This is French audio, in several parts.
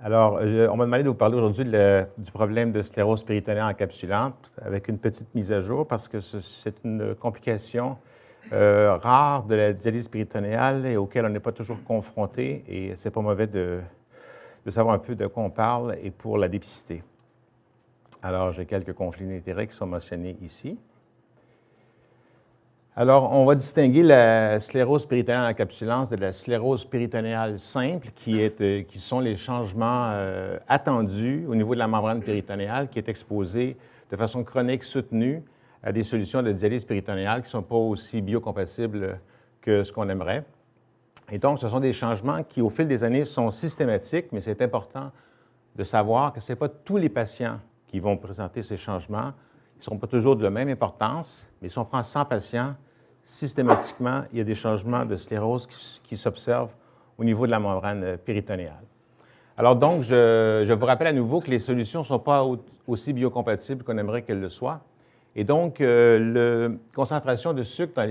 Alors, on m'a demandé de vous parler aujourd'hui du problème de sclérose péritonéale encapsulante avec une petite mise à jour parce que c'est une complication rare de la dialyse péritonéale et auquel on n'est pas toujours confronté et c'est pas mauvais de savoir un peu de quoi on parle et pour la dépister. Alors, j'ai quelques conflits d'intérêts qui sont mentionnés ici. Alors, on va distinguer la sclérose péritonéale encapsulante de la sclérose péritonéale simple, qui sont les changements attendus au niveau de la membrane péritonéale qui est exposée de façon chronique soutenue à des solutions de dialyse péritonéale qui ne sont pas aussi biocompatibles que ce qu'on aimerait. Et donc, ce sont des changements qui, au fil des années, sont systématiques, mais c'est important de savoir que ce n'est pas tous les patients qui vont présenter ces changements. Ils ne seront pas toujours de la même importance, mais si on prend 100 patients, systématiquement, il y a des changements de sclérose qui s'observent au niveau de la membrane péritonéale. Alors donc, je vous rappelle à nouveau que les solutions ne sont pas aussi biocompatibles qu'on aimerait qu'elles le soient. Et donc, la concentration de sucre dans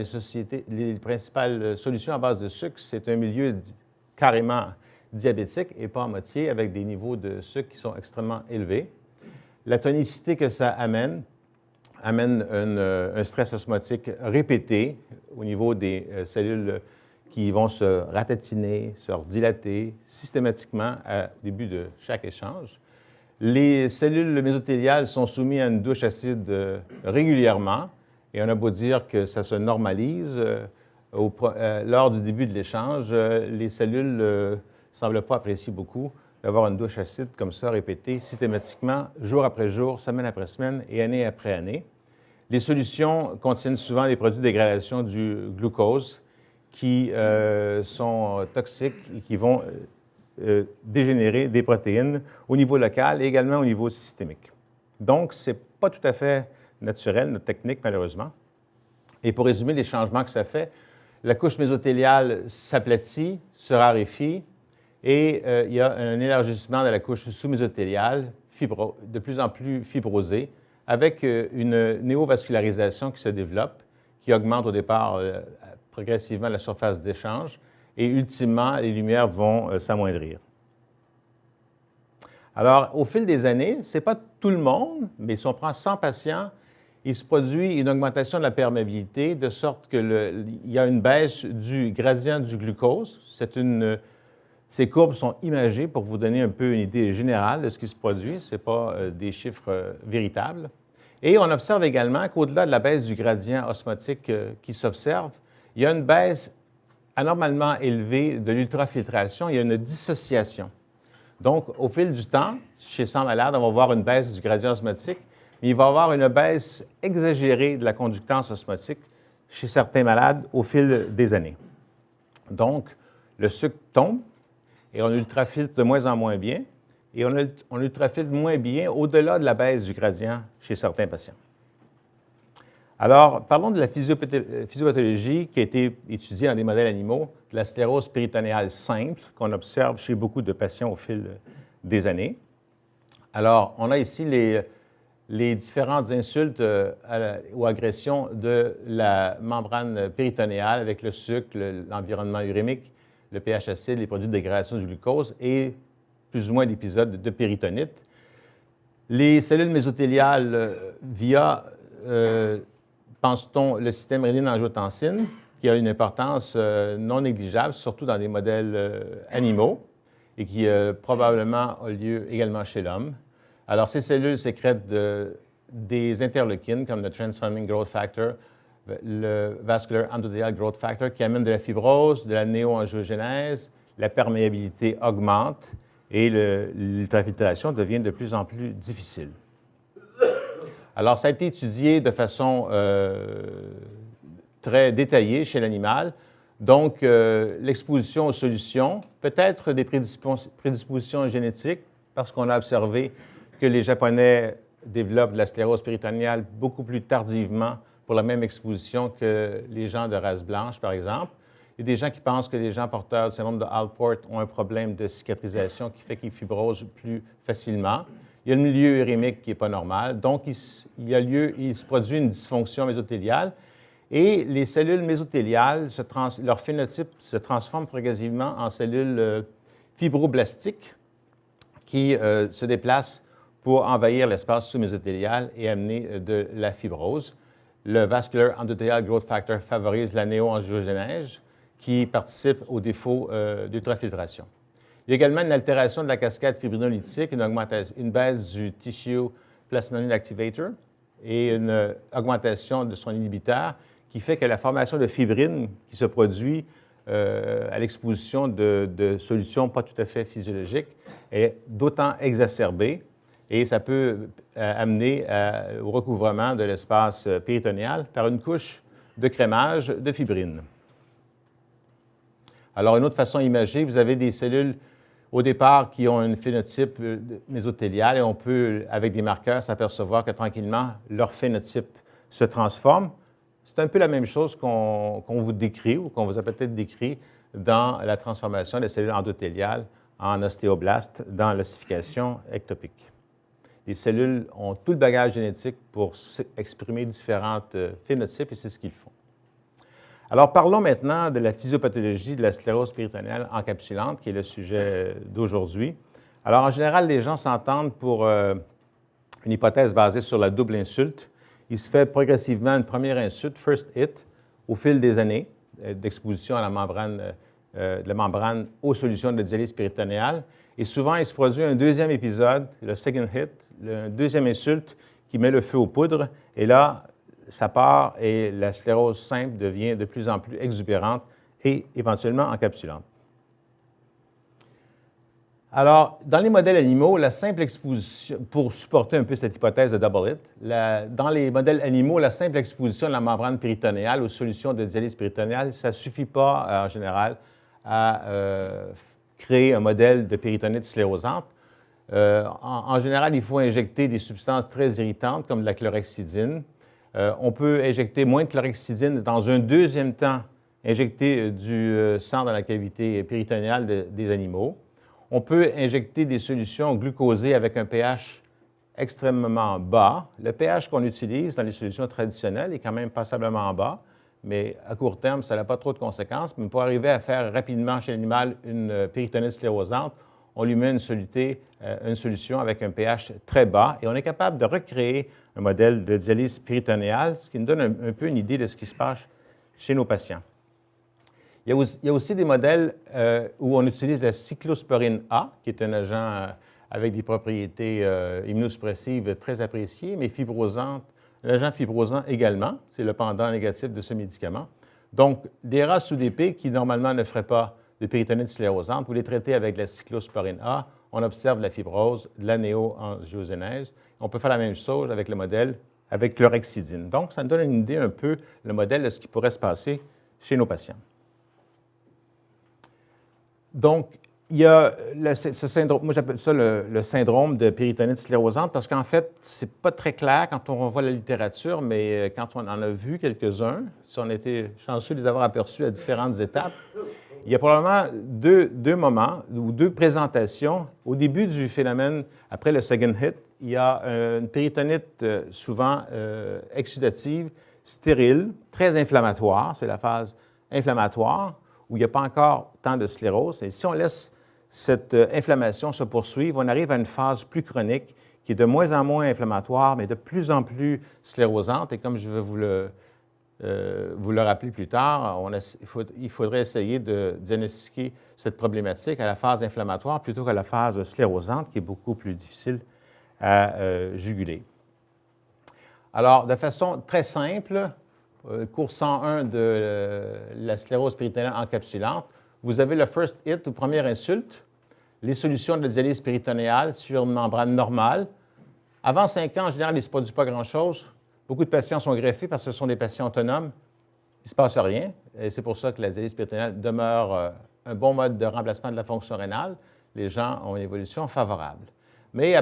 les principales solutions à base de sucre, c'est un milieu carrément diabétique et pas à moitié, avec des niveaux de sucre qui sont extrêmement élevés. La tonicité que ça amène un stress osmotique répété au niveau des cellules qui vont se ratatiner, se dilater systématiquement au début de chaque échange. Les cellules mésothéliales sont soumises à une douche acide régulièrement et on a beau dire que ça se normalise. Lors du début de l'échange, les cellules ne semblent pas apprécier beaucoup d'avoir une douche acide comme ça répétée systématiquement, jour après jour, semaine après semaine et année après année. Les solutions contiennent souvent des produits de dégradation du glucose qui sont toxiques et qui vont dégénérer des protéines au niveau local et également au niveau systémique. Donc, ce n'est pas tout à fait naturel, notre technique, malheureusement. Et pour résumer les changements que ça fait, la couche mésothéliale s'aplatit, se raréfie et il y a un élargissement de la couche sous-mésothéliale de plus en plus fibrosée, avec une néovascularisation qui se développe, qui augmente au départ progressivement la surface d'échange, et ultimement, les lumières vont s'amoindrir. Alors, au fil des années, ce n'est pas tout le monde, mais si on prend 100 patients, il se produit une augmentation de la perméabilité, de sorte qu'il y a une baisse du gradient du glucose. Ces courbes sont imagées pour vous donner un peu une idée générale de ce qui se produit. Ce n'est pas des chiffres véritables. Et on observe également qu'au-delà de la baisse du gradient osmotique qui s'observe, il y a une baisse anormalement élevée de l'ultrafiltration. Il y a une dissociation. Donc, au fil du temps, chez 100 malades, on va voir une baisse du gradient osmotique, mais il va y avoir une baisse exagérée de la conductance osmotique chez certains malades au fil des années. Donc, le sucre tombe, et on ultrafiltre de moins en moins bien, et on ultrafiltre moins bien au-delà de la baisse du gradient chez certains patients. Alors, parlons de la physiopathologie qui a été étudiée dans des modèles animaux, de la sclérose péritonéale simple qu'on observe chez beaucoup de patients au fil des années. Alors, on a ici les différentes insultes ou agressions de la membrane péritonéale avec le sucre, l'environnement urémique, le pH acide, les produits de dégradation du glucose et plus ou moins d'épisodes de péritonite. Les cellules mésothéliales via, pense-t-on, le système rénine-angiotensine, qui a une importance non négligeable, surtout dans des modèles animaux, et qui probablement a lieu également chez l'homme. Alors, ces cellules sécrètent des interleukines comme le Transforming Growth Factor, le Vascular Endothelial Growth Factor, qui amène de la fibrose, de la néoangiogénèse, la perméabilité augmente et l'ultrafiltration devient de plus en plus difficile. Alors, ça a été étudié de façon très détaillée chez l'animal. Donc, l'exposition aux solutions, peut-être des prédispositions génétiques, parce qu'on a observé que les Japonais développent de la sclérose péritonéale beaucoup plus tardivement pour la même exposition que les gens de race blanche, par exemple. Il y a des gens qui pensent que les gens porteurs du syndrome de Alport ont un problème de cicatrisation qui fait qu'ils fibrosent plus facilement. Il y a le milieu urémique qui n'est pas normal. Donc, il se produit une dysfonction mésothéliale et les cellules mésothéliales, leur phénotype se transforme progressivement en cellules fibroblastiques qui se déplacent pour envahir l'espace sous-mésothélial et amener de la fibrose. Le Vascular Endothelial Growth Factor favorise la néo-angiogénèse qui participe au défaut d'ultrafiltration. Il y a également une altération de la cascade fibrinolytique, une baisse du Tissue Plasminogen Activator et une augmentation de son inhibiteur qui fait que la formation de fibrine qui se produit à l'exposition de solutions pas tout à fait physiologiques est d'autant exacerbée et ça peut amener au recouvrement de l'espace péritonéal par une couche de crémage de fibrine. Alors, une autre façon imagée, vous avez des cellules au départ qui ont un phénotype mésothélial et on peut, avec des marqueurs, s'apercevoir que tranquillement, leur phénotype se transforme. C'est un peu la même chose qu'on vous décrit ou qu'on vous a peut-être décrit dans la transformation des cellules endothéliales en ostéoblastes dans l'ossification ectopique. Les cellules ont tout le bagage génétique pour exprimer différents phénotypes et c'est ce qu'ils font. Alors, parlons maintenant de la physiopathologie de la sclérose péritonéale encapsulante, qui est le sujet d'aujourd'hui. Alors, en général, les gens s'entendent pour une hypothèse basée sur la double insulte. Il se fait progressivement une première insulte, first hit, au fil des années d'exposition à la membrane aux solutions de dialyse péritonéale. Et souvent, il se produit un deuxième épisode, le second hit, le deuxième insulte qui met le feu aux poudres. Et là, ça part et la sclérose simple devient de plus en plus exubérante et éventuellement encapsulante. Alors, dans les modèles animaux, la simple exposition, pour supporter un peu cette hypothèse de double hit, dans les modèles animaux, la simple exposition de la membrane péritonéale aux solutions de dialyse péritonéale, ça ne suffit pas, en général, à créer un modèle de péritonite sclérosante. En général, il faut injecter des substances très irritantes, comme de la chlorhexidine. On peut injecter moins de chlorhexidine. Dans un deuxième temps, injecter du sang dans la cavité péritonéale des animaux. On peut injecter des solutions glucosées avec un pH extrêmement bas. Le pH qu'on utilise dans les solutions traditionnelles est quand même passablement bas, mais à court terme, ça n'a pas trop de conséquences. Mais pour arriver à faire rapidement chez l'animal une péritonite sclérosante, on lui met une solution avec un pH très bas et on est capable de recréer un modèle de dialyse péritonéale, ce qui nous donne un peu une idée de ce qui se passe chez nos patients. Il y a aussi des modèles où on utilise la cyclosporine A, qui est un agent avec des propriétés immunosuppressives très appréciées, mais fibrosante, un agent fibrosant également. C'est le pendant négatif de ce médicament. Donc, des rats sous DP qui normalement ne feraient pas de péritonite sclérosante, vous les traitez avec la cyclosporine A, on observe la fibrose, de la néo-angiogénèse. On peut faire la même chose avec le modèle avec chlorhexidine. Donc, ça nous donne une idée un peu, le modèle de ce qui pourrait se passer chez nos patients. Donc, il y a ce syndrome, moi j'appelle ça le syndrome de péritonite sclérosante parce qu'en fait, ce n'est pas très clair quand on voit la littérature, mais quand on en a vu quelques-uns, si on a été chanceux de les avoir aperçus à différentes étapes, il y a probablement deux moments ou deux présentations. Au début du phénomène, après le second hit, il y a une péritonite souvent exsudative, stérile, très inflammatoire, c'est la phase inflammatoire, où il n'y a pas encore tant de sclérose. Et si on laisse cette inflammation se poursuivre, on arrive à une phase plus chronique qui est de moins en moins inflammatoire, mais de plus en plus sclérosante. Et comme je vais vous le rappeler plus tard, il faudrait essayer de diagnostiquer cette problématique à la phase inflammatoire plutôt qu'à la phase sclérosante, qui est beaucoup plus difficile à juguler. Alors, de façon très simple, cours 101 de la sclérose péritonéale encapsulante, vous avez le first hit ou première insulte, les solutions de la dialyse péritonéale sur une membrane normale. Avant 5 ans, en général, il ne se produit pas grand-chose. Beaucoup de patients sont greffés parce que ce sont des patients autonomes. Il ne se passe rien. Et c'est pour ça que la dialyse péritonéale demeure un bon mode de remplacement de la fonction rénale. Les gens ont une évolution favorable. Mais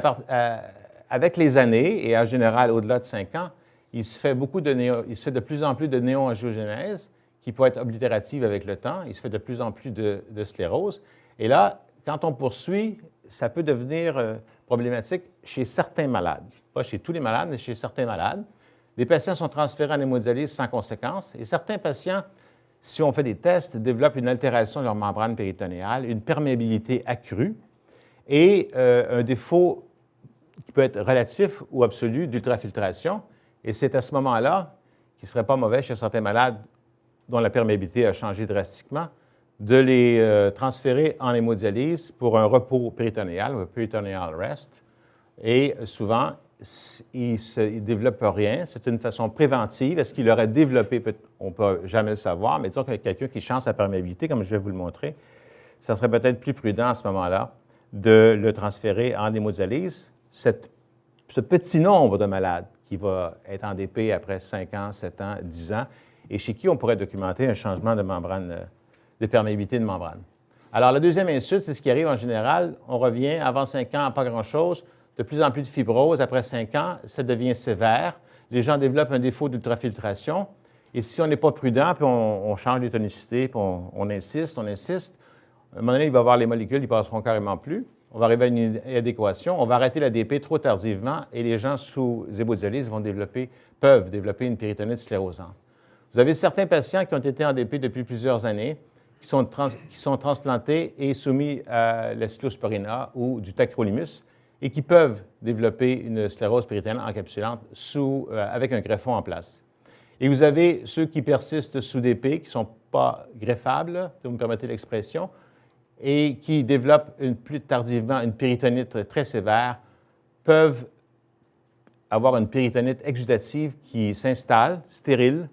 avec les années, et en général au-delà de 5 ans, il se fait de plus en plus de néo-angiogénèse qui peut être oblitérative avec le temps. Il se fait de plus en plus de sclérose. Et là, quand on poursuit, ça peut devenir problématique chez certains malades. Pas chez tous les malades, mais chez certains malades. Les patients sont transférés en hémodialyse sans conséquence. Et certains patients, si on fait des tests, développent une altération de leur membrane péritonéale, une perméabilité accrue. et un défaut qui peut être relatif ou absolu d'ultrafiltration. Et c'est à ce moment-là, qui ne serait pas mauvais chez certains malades dont la perméabilité a changé drastiquement, de les transférer en hémodialyse pour un repos péritonéal, un peritoneal rest. Et souvent, il ne développe rien. C'est une façon préventive. Est-ce qu'il aurait développé? On ne peut jamais le savoir, mais disons que quelqu'un qui change sa perméabilité, comme je vais vous le montrer, ça serait peut-être plus prudent à ce moment-là de le transférer en hémodialyse. Ce petit nombre de malades qui va être en DP après 5 ans, 7 ans, 10 ans, et chez qui on pourrait documenter un changement de membrane, de perméabilité de membrane. Alors, la deuxième insulte, c'est ce qui arrive en général. On revient, avant 5 ans, pas grand-chose, de plus en plus de fibrose. Après 5 ans, ça devient sévère. Les gens développent un défaut d'ultrafiltration. Et si on n'est pas prudent, puis on change les tonicités, puis on insiste, à un moment donné, il va y avoir les molécules, ils ne passeront carrément plus. On va arriver à une inadéquation. On va arrêter la DP trop tardivement et les gens sous hémodialyse peuvent développer une péritonite sclérosante. Vous avez certains patients qui ont été en DP depuis plusieurs années, qui sont transplantés et soumis à la cyclosporine A ou du tacrolimus et qui peuvent développer une sclérose péritonéale encapsulante avec un greffon en place. Et vous avez ceux qui persistent sous DP, qui ne sont pas greffables, si vous me permettez l'expression, et qui développent plus tardivement une péritonite très sévère, peuvent avoir une péritonite exudative qui s'installe, stérile,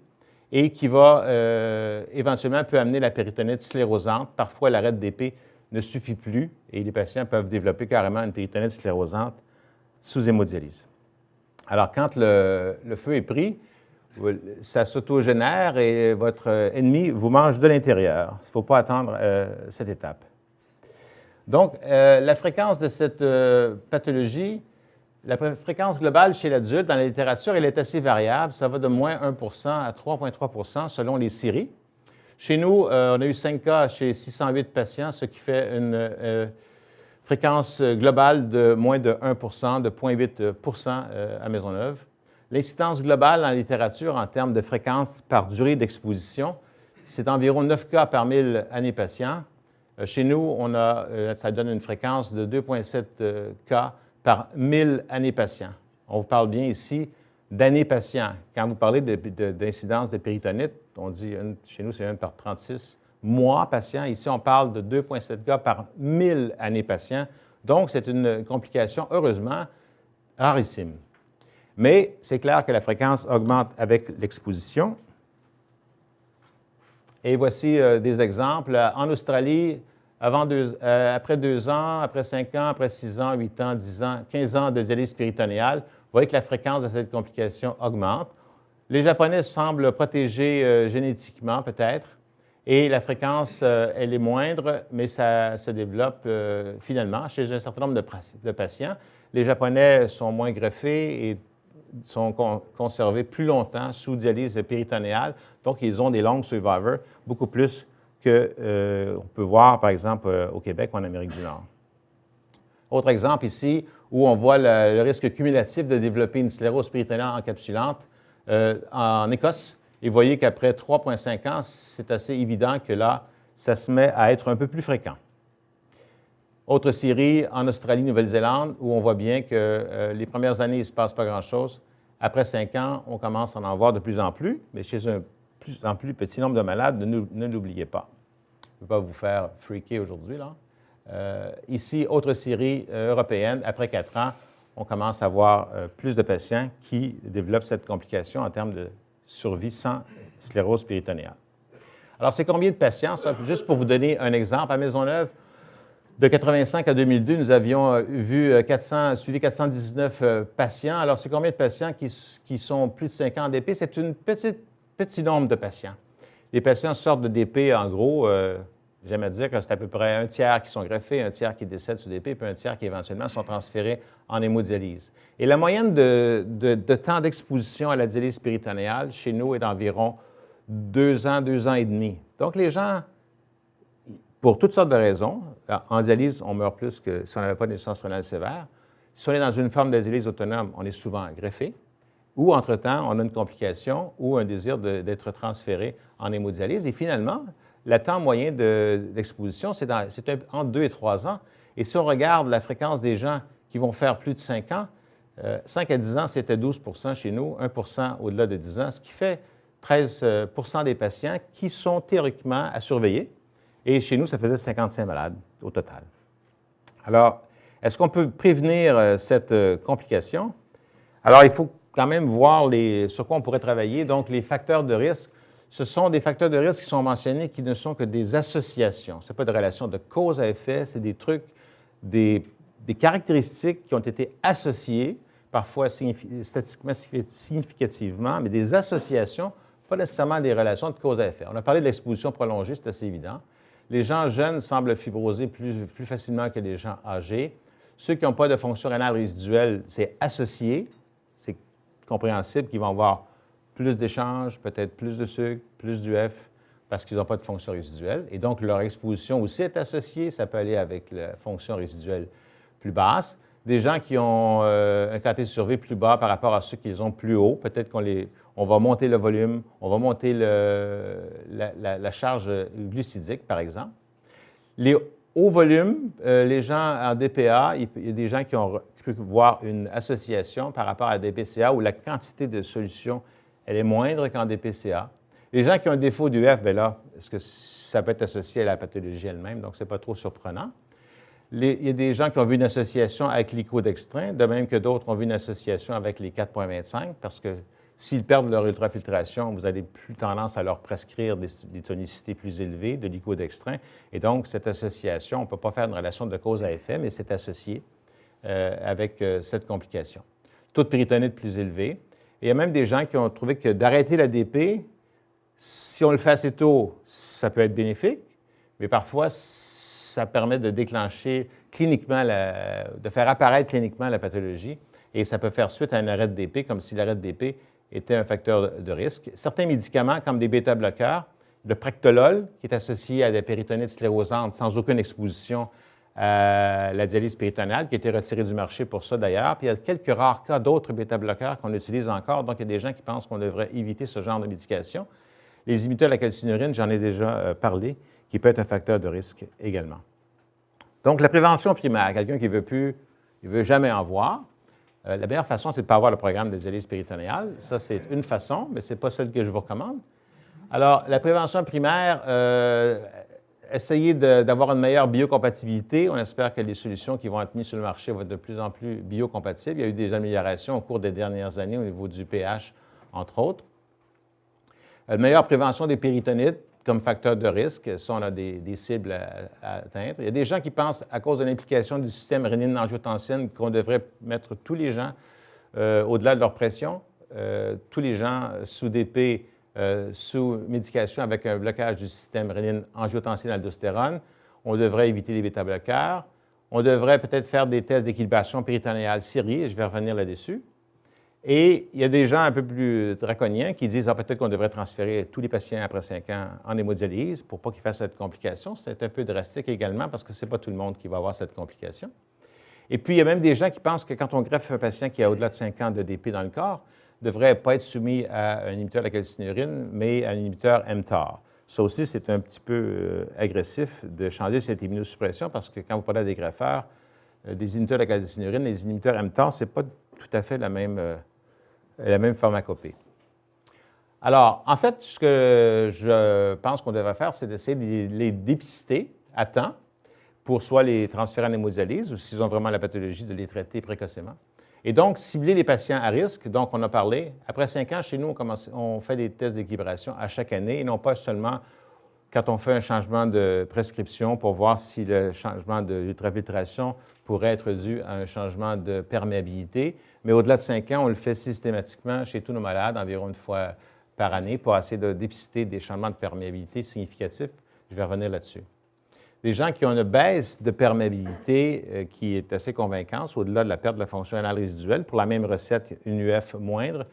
et qui va éventuellement peut amener la péritonite sclérosante. Parfois, l'arrêt de DP ne suffit plus et les patients peuvent développer carrément une péritonite sclérosante sous hémodialyse. Alors, quand le feu est pris, ça s'autogénère et votre ennemi vous mange de l'intérieur. Il ne faut pas attendre cette étape. Donc, la fréquence de cette pathologie, la fréquence globale chez l'adulte, dans la littérature, elle est assez variable. Ça va de moins 1 à 3,3 selon les séries. Chez nous, on a eu 5 cas chez 608 patients, ce qui fait une fréquence globale de moins de 1 de 0,8 à Maisonneuve. L'incidence globale dans la littérature en termes de fréquence par durée d'exposition, c'est environ 9 cas par 1000 années patients. Chez nous, ça donne une fréquence de 2,7 cas par 1000 années patients. On vous parle bien ici d'années patients. Quand vous parlez d'incidence de péritonite, on dit chez nous, c'est 1 par 36 mois patients. Ici, on parle de 2,7 cas par 1000 années patients. Donc, c'est une complication, heureusement, rarissime. Mais c'est clair que la fréquence augmente avec l'exposition. Et voici des exemples. En Australie, après 2 ans, après 5 ans, après 6 ans, 8 ans, 10 ans, 15 ans de dialyse péritonéale, vous voyez que la fréquence de cette complication augmente. Les Japonais semblent protégés génétiquement, peut-être, et la fréquence, elle est moindre, mais ça se développe finalement chez un certain nombre de patients. Les Japonais sont moins greffés et sont conservés plus longtemps sous dialyse péritonéale, donc ils ont des longues survivors, beaucoup plus qu'on peut voir, par exemple, au Québec ou en Amérique du Nord. Autre exemple ici, où on voit le risque cumulatif de développer une sclérose péritonéale encapsulante en Écosse. Et vous voyez qu'après 3,5 ans, c'est assez évident que là, ça se met à être un peu plus fréquent. Autre série, en Australie, Nouvelle-Zélande, où on voit bien que les premières années, il ne se passe pas grand-chose. Après 5 ans, on commence à en voir de plus en plus, mais chez un plus en plus petit nombre de malades, ne l'oubliez pas. Je ne vais pas vous faire freaker aujourd'hui, là. Ici, autre série européenne, après 4 ans, on commence à voir plus de patients qui développent cette complication en termes de survie sans sclérose péritonéale. Alors, c'est combien de patients? Ça, juste pour vous donner un exemple, à Maisonneuve, de 85 à 2002, nous avions suivi 419 patients. Alors, c'est combien de patients qui sont plus de 5 ans en DP? C'est un petit nombre de patients. Les patients sortent de DP, en gros, j'aime à dire que c'est à peu près un tiers qui sont greffés, un tiers qui décèdent sous DP, puis un tiers qui éventuellement sont transférés en hémodialyse. Et la moyenne de temps d'exposition à la dialyse péritonéale chez nous est d'environ 2 ans, 2 ans et demi. Donc, les gens, pour toutes sortes de raisons, en dialyse, on meurt plus que si on n'avait pas d'insuffisance rénale sévère. Si on est dans une forme de dialyse autonome, on est souvent greffé. Ou, entre-temps, on a une complication ou un désir d'être transféré en hémodialyse. Et finalement, le temps moyen d'exposition, c'est entre 2 et 3 ans. Et si on regarde la fréquence des gens qui vont faire plus de 5 ans, 5 à 10 ans, c'était 12 chez nous, 1 au-delà de 10 ans, ce qui fait 13 des patients qui sont théoriquement à surveiller. Et chez nous, ça faisait 55 malades au total. Alors, est-ce qu'on peut prévenir cette complication? Alors, il faut quand même voir sur quoi on pourrait travailler. Donc, les facteurs de risque, ce sont des facteurs de risque qui sont mentionnés qui ne sont que des associations. Ce n'est pas de relation de cause à effet, c'est des trucs, des caractéristiques qui ont été associées, parfois statistiquement significativement, mais des associations, pas nécessairement des relations de cause à effet. On a parlé de l'exposition prolongée, c'est assez évident. Les gens jeunes semblent fibroser plus facilement que les gens âgés. Ceux qui n'ont pas de fonction rénale résiduelle, c'est associé. C'est compréhensible qu'ils vont avoir plus d'échanges, peut-être plus de sucre, plus d'UF, parce qu'ils n'ont pas de fonction résiduelle. Et donc, leur exposition aussi est associée. Ça peut aller avec la fonction résiduelle plus basse. Des gens qui ont un KT sur V plus bas par rapport à ceux qui ont plus haut, peut-être qu'on va monter le volume, on va monter la charge glucidique, par exemple. Les hauts volumes, les gens en DPA, il y a des gens qui ont cru voir une association par rapport à DPCA où la quantité de solution, elle est moindre qu'en DPCA. Les gens qui ont un défaut d'UF, bien là, est-ce que ça peut être associé à la pathologie elle-même, donc ce n'est pas trop surprenant. Il y a des gens qui ont vu une association avec l'icodextrin, de même que d'autres ont vu une association avec les 4,25, parce que s'ils perdent leur ultrafiltration, vous avez plus tendance à leur prescrire des tonicités plus élevées de l'icodextrin. Et donc, cette association, on ne peut pas faire une relation de cause à effet, mais c'est associé avec cette complication. Taux de péritonite plus élevé. Et il y a même des gens qui ont trouvé que d'arrêter l'ADP, si on le fait assez tôt, ça peut être bénéfique, mais parfois, ça permet de déclencher cliniquement, de faire apparaître cliniquement la pathologie, et ça peut faire suite à un arrêt de DP, comme si l'arrêt de DP était un facteur de risque. Certains médicaments, comme des bêta-bloqueurs, le Practolol, qui est associé à des péritonites sclérosantes sans aucune exposition à la dialyse péritonéale, qui a été retiré du marché pour ça d'ailleurs. Puis il y a quelques rares cas d'autres bêta-bloqueurs qu'on utilise encore, donc il y a des gens qui pensent qu'on devrait éviter ce genre de médication. Les inhibiteurs de la calcinurine, j'en ai déjà parlé, qui peut être un facteur de risque également. Donc, la prévention primaire, quelqu'un qui ne veut jamais en voir, la meilleure façon, c'est de ne pas avoir le programme de dialyse péritonéale. Ça, c'est une façon, mais ce n'est pas celle que je vous recommande. Alors, la prévention primaire, essayez d'avoir une meilleure biocompatibilité. On espère que les solutions qui vont être mises sur le marché vont être de plus en plus biocompatibles. Il y a eu des améliorations au cours des dernières années au niveau du pH, entre autres. Meilleure prévention des péritonites comme facteur de risque. Ça, on a des cibles à atteindre. Il y a des gens qui pensent, à cause de l'implication du système rénine-angiotensine, qu'on devrait mettre tous les gens au-delà de leur pression, tous les gens sous DP, sous médication avec un blocage du système rénine-angiotensine-aldostérone. On devrait éviter les bêta-bloqueurs. On devrait peut-être faire des tests d'équilibration péritonéale serrés, et je vais revenir là-dessus. Et il y a des gens un peu plus draconiens qui disent peut-être qu'on devrait transférer tous les patients après 5 ans en hémodialyse pour pas qu'ils fassent cette complication. C'est un peu drastique également parce que ce n'est pas tout le monde qui va avoir cette complication. Et puis, il y a même des gens qui pensent que quand on greffe un patient qui a au-delà de 5 ans de DP dans le corps, ne devrait pas être soumis à un inhibiteur de la calcinurine, mais à un inhibiteur mTOR. Ça aussi, c'est un petit peu agressif de changer cette immunosuppression parce que quand vous parlez des greffeurs, des inhibiteurs de la calcinurine, les inhibiteurs mTOR, ce n'est pas tout à fait la même pharmacopée. Alors, en fait, ce que je pense qu'on devrait faire, c'est d'essayer de les dépister à temps pour soit les transférer en hémodialyse ou s'ils ont vraiment la pathologie, de les traiter précocement. Et donc, cibler les patients à risque. Donc, on a parlé, après 5 ans, chez nous, on fait des tests d'équilibration à chaque année et non pas seulement quand on fait un changement de prescription pour voir si le changement de l'ultrafiltration pourrait être dû à un changement de perméabilité. Mais au-delà de 5 ans, on le fait systématiquement chez tous nos malades, environ une fois par année, pour essayer de dépister des changements de perméabilité significatifs. Je vais revenir là-dessus. Des gens qui ont une baisse de perméabilité qui est assez convaincante, au-delà de la perte de la fonction rénale résiduelle, pour la même recette, une UF moindre,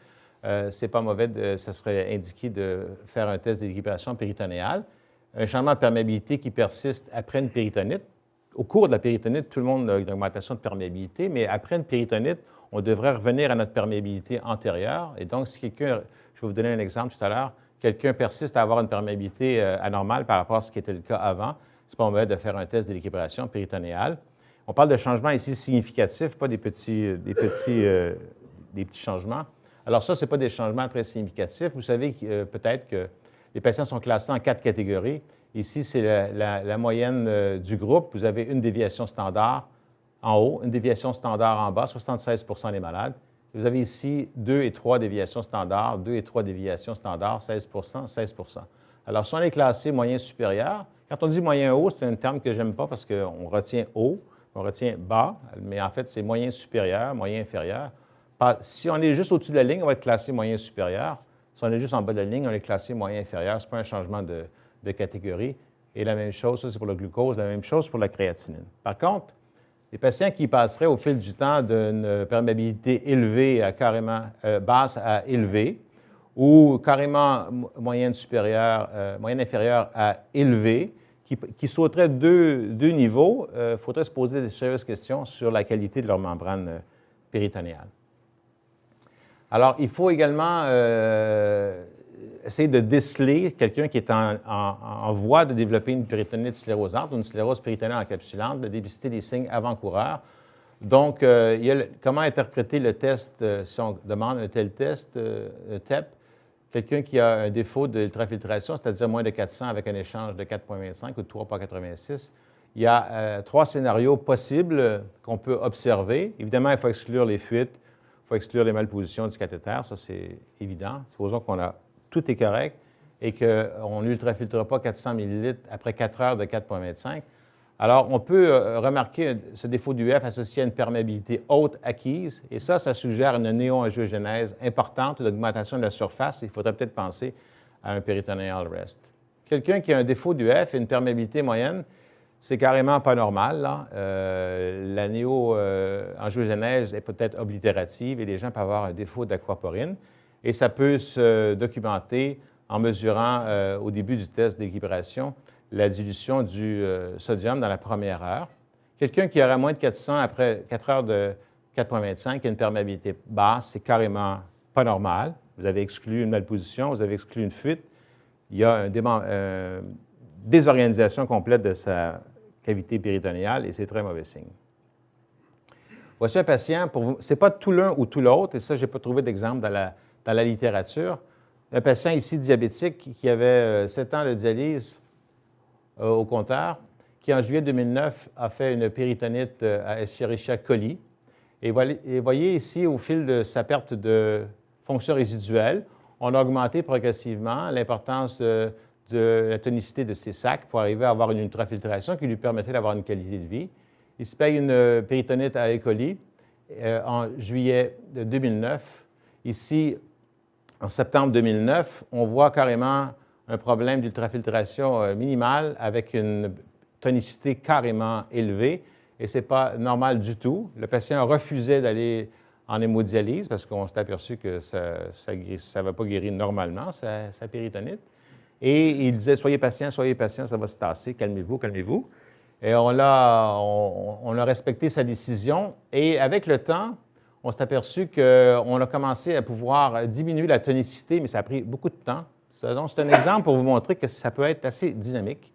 ce n'est pas mauvais, ça serait indiqué de faire un test d'équilibration péritonéale. Un changement de perméabilité qui persiste après une péritonite. Au cours de la péritonite, tout le monde a une augmentation de perméabilité, mais après une péritonite, on devrait revenir à notre perméabilité antérieure. Et donc, si quelqu'un, je vais vous donner un exemple tout à l'heure, quelqu'un persiste à avoir une perméabilité anormale par rapport à ce qui était le cas avant, ce n'est pas mauvais de faire un test d'équilibration péritonéale. On parle de changements ici significatifs, pas des petits changements. Alors ça, ce n'est pas des changements très significatifs. Vous savez peut-être que les patients sont classés en 4 catégories. Ici, c'est la moyenne du groupe. Vous avez une déviation standard en haut, une déviation standard en bas, 76 des malades. Vous avez ici 2 et 3 déviations standards, 2 et 3 déviations standards, 16 16 Alors, si on est classé moyen supérieur, quand on dit moyen haut, c'est un terme que je n'aime pas parce qu'on retient haut, on retient bas, mais en fait, c'est moyen supérieur, moyen inférieur. Si on est juste au-dessus de la ligne, on va être classé moyen supérieur. Si on est juste en bas de la ligne, on est classé moyen inférieur. Ce n'est pas un changement de catégorie. Et la même chose, ça c'est pour le glucose, la même chose pour la créatinine. Par contre, les patients qui passeraient au fil du temps d'une perméabilité élevée à carrément basse à élevée ou carrément moyenne inférieure à élevée, qui sauteraient deux niveaux, il faudrait se poser des sérieuses questions sur la qualité de leur membrane péritonéale. Alors, il faut également essayer de déceler quelqu'un qui est en voie de développer une péritonite sclérosante ou une sclérose péritonéale encapsulante, de dépister les signes avant-coureurs. Donc, il y a comment interpréter le test si on demande un tel test, TEP. Quelqu'un qui a un défaut d'ultrafiltration, c'est-à-dire moins de 400 avec un échange de 4,25 ou de 3,86. Il y a 3 scénarios possibles qu'on peut observer. Évidemment, il faut exclure les fuites, il faut exclure les malpositions du cathéter, ça c'est évident. Supposons qu'on a tout est correct et qu'on n'ultrafiltre pas 400 ml après 4 heures de 4,25. Alors, on peut remarquer ce défaut d'UF associé à une perméabilité haute acquise, et ça suggère une néo-angiogénèse importante, d'augmentation de la surface. Il faudrait peut-être penser à un peritoneal rest. Quelqu'un qui a un défaut d'UF et une perméabilité moyenne, c'est carrément pas normal, là. La néo-angiogénèse est peut-être oblitérative et les gens peuvent avoir un défaut d'aquaporine. Et ça peut se documenter en mesurant au début du test d'équilibration la dilution du sodium dans la première heure. Quelqu'un qui aurait moins de 400 après 4 heures de 4,25 qui a une perméabilité basse, c'est carrément pas normal. Vous avez exclu une malposition, vous avez exclu une fuite. Il y a une désorganisation complète de sa cavité péritonéale et c'est très mauvais signe. Voici un patient, pour vous, ce n'est pas tout l'un ou tout l'autre, et ça, je n'ai pas trouvé d'exemple dans la littérature. Un patient ici diabétique qui avait 7 ans de dialyse au compteur, qui en juillet 2009 a fait une péritonite à Escherichia coli. Et voyez ici, au fil de sa perte de fonction résiduelle, on a augmenté progressivement l'importance de la tonicité de ses sacs pour arriver à avoir une ultrafiltration qui lui permettait d'avoir une qualité de vie. Il se paye une péritonite à E. coli en juillet 2009. Ici, en septembre 2009, on voit carrément un problème d'ultrafiltration minimale avec une tonicité carrément élevée, et ce n'est pas normal du tout. Le patient refusait d'aller en hémodialyse parce qu'on s'est aperçu que ça n'avait pas guéri normalement, sa péritonite. Et il disait, soyez patient, ça va se tasser, calmez-vous, calmez-vous. Et on a respecté sa décision, et avec le temps, on s'est aperçu qu'on a commencé à pouvoir diminuer la tonicité, mais ça a pris beaucoup de temps. Donc, c'est un exemple pour vous montrer que ça peut être assez dynamique.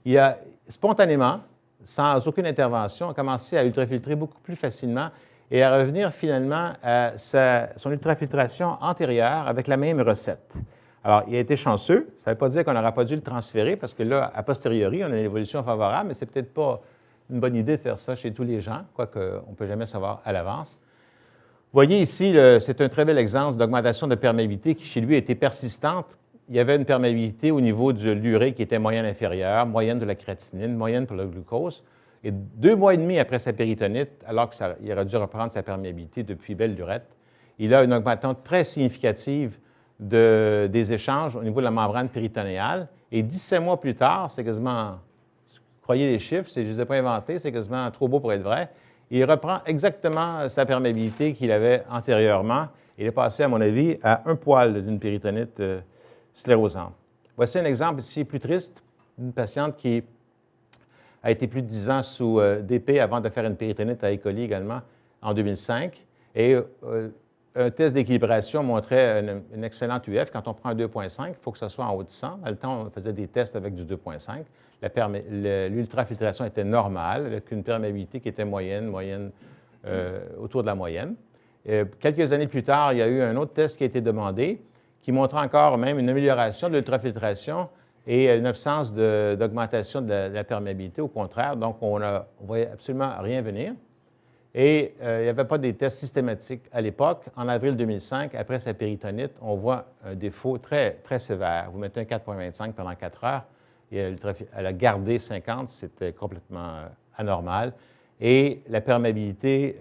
Il a spontanément, sans aucune intervention, a commencé à ultrafiltrer beaucoup plus facilement et à revenir finalement à son ultrafiltration antérieure avec la même recette. Alors, il a été chanceux. Ça ne veut pas dire qu'on n'aurait pas dû le transférer parce que là, a posteriori, on a une évolution favorable, mais ce n'est peut-être pas une bonne idée de faire ça chez tous les gens, quoique on ne peut jamais savoir à l'avance. Vous voyez ici, c'est un très bel exemple d'augmentation de perméabilité qui, chez lui, a été persistante. Il y avait une perméabilité au niveau de l'urée qui était moyenne inférieure, moyenne de la créatinine, moyenne pour le glucose. Et 2 mois et demi après sa péritonite, alors qu'il aurait dû reprendre sa perméabilité depuis belle lurette, il a une augmentation très significative des échanges au niveau de la membrane péritonéale. Et 17 mois plus tard, c'est quasiment, croyez les chiffres, je ne les ai pas inventés, c'est quasiment trop beau pour être vrai, il reprend exactement sa perméabilité qu'il avait antérieurement. Il est passé, à mon avis, à un poil d'une péritonite sclérosante. Voici un exemple ici plus triste d'une patiente qui a été plus de 10 ans sous DP avant de faire une péritonite à E. coli également en 2005. Et un test d'équilibration montrait une excellente UF. Quand on prend un 2,5, il faut que ce soit en haut de 100. Dans le temps, on faisait des tests avec du 2,5. l'ultrafiltration était normale, avec une perméabilité qui était moyenne, autour de la moyenne. Quelques années plus tard, il y a eu un autre test qui a été demandé, qui montrait encore même une amélioration de l'ultrafiltration et une absence d'augmentation de la perméabilité, au contraire. Donc, on ne voyait absolument rien venir. Et il n'y avait pas des tests systématiques à l'époque. En avril 2005, après sa péritonite, on voit un défaut très, très sévère. Vous mettez un 4,25 pendant 4 heures, et elle a gardé 50, c'était complètement anormal. Et la perméabilité,